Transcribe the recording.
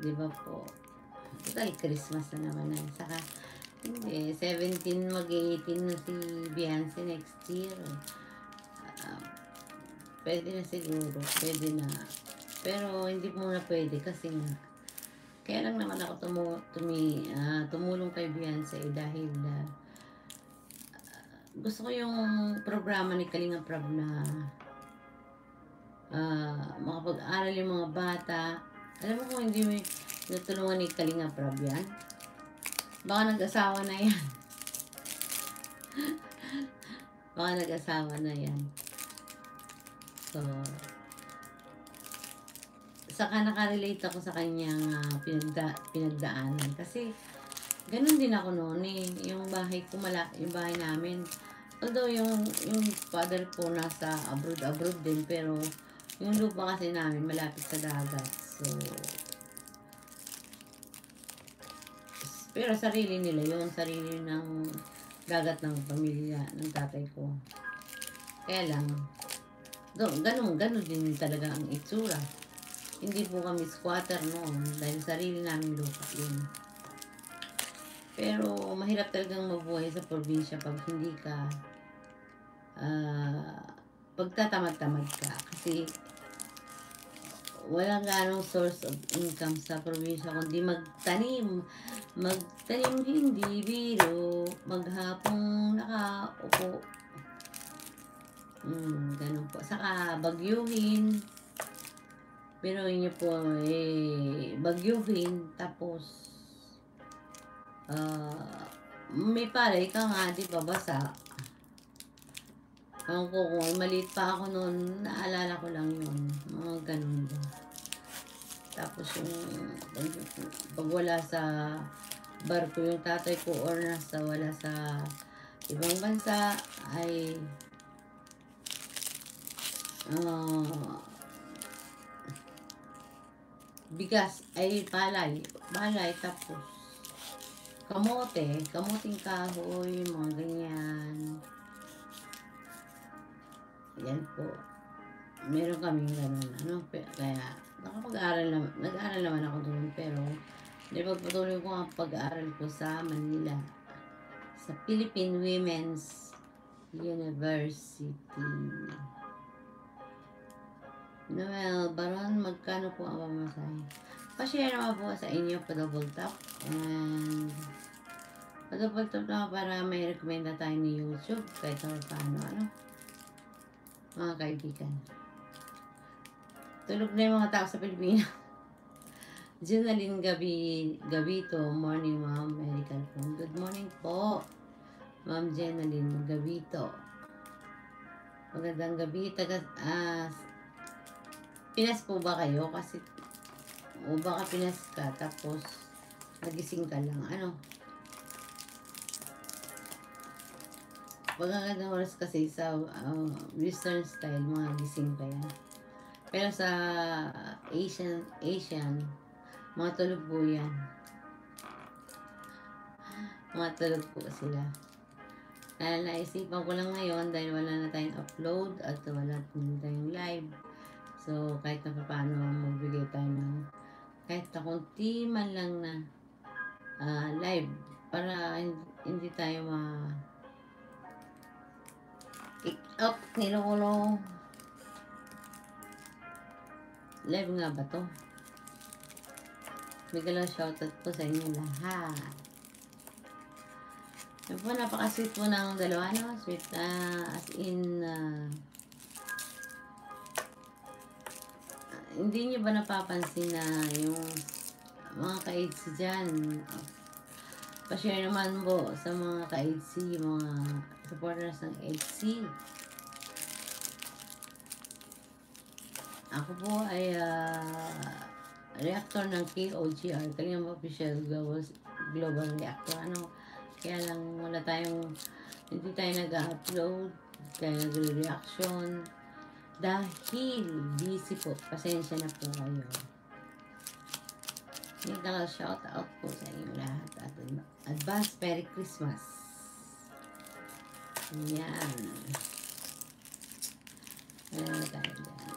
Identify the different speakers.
Speaker 1: Di ba po? Total, Christmas na naman na. Saka, hindi, 17 mag-18 na si Beyonce next year. Uh, Pwede na siguro, pwede na. Pero hindi muna pwede kasi nga. Kaya lang naman ako tumulong kay Beyonce dahil gusto ko yung programa ni Kalinga Prab na makapag-aral yung mga bata. Alam mo kung hindi mo natulungan ni Kalinga Prab yan, baka nag-asawa na yan. Baka nag-asawa na yan. So, saka nakarelate ako sa kanyang pinagdaanan. Kasi, ganun din ako noon eh. Yung bahay ko, yung bahay namin. Although, yung father ko nasa abroad din. Pero, yung lupa kasi namin malapit sa dagat. So, pero sarili nila yun. Sarili ng dagat ng pamilya ng tatay ko. Kaya lang, ganun din talaga ang itsura. Hindi po kami squatter noon dahil sarili namin lupa yun. Pero mahirap talagang mabuhay sa probinsya pag hindi ka pagtatamad-tamad ka. Kasi walang ganong source of income sa probinsya kundi magtanim hindi biro, maghapong nakaupo. Ganun po. Saka bagyuhin. Pero yun po, bagyuhin. Tapos, may palay ka nga, di ba, basa. Kung maliit pa ako noon, naalala ko lang yun. Mga ganun ba. Tapos yung, pag wala sa barko yung tatay ko or wala sa ibang bansa, ay bigas ay palay, tapos kamuting kahoy, mga ganyan. Yan po. Meron kaming ganun, kaya nag-aaral naman ako doon, pero napagpatuloy ko ang pag-aaral ko sa Manila, sa Philippine Women's University. Noel Baron, magkano po ang pamasahe? Pa-share naman po sa inyo pa double tap. And pa double tap naman para may recommenda tayo ni YouTube kahit paano, mga kaibigan. Tulog na yung mga tao sa Pilipinas. Jenaline Gabito, morning ma'am, medical phone. Good morning po, ma'am Jenaline Gabito. Magandang gabi. Pinas po ba kayo? Kasi, o baka pinas ka, tapos, nagising ka lang. Pagkagandang oras kasi sa Western style, mga gising pa yan. Pero sa Asian, mga tulog po yan. Mga tulog po sila. Naisipan ko lang ngayon dahil wala na tayong upload at wala na tayong live. So, kahit na paano magbigay tayo ng kahit na kunti man lang na live para hindi tayo kick up nilukulong. Live nga ba to? May galaw shoutout po sa inyo lahat. Yan po, napaka-sweet po ng dalawa, no? Sweet as in hindi niyo ba napapansin na yung mga ka-AIDS dyan, pa-share naman po sa mga ka-AIDS, mga supporters ng AIDS. Ako po ay reactor ng KOGR, Kalingap Official Global Reactor. Kaya lang hindi tayo nag-upload, kaya nag-reaction. Dahil busy po, pasensya na po kayo. May shout out po sa inyo lahat at advance Merry Christmas. Yan. Ayan tayo dyan.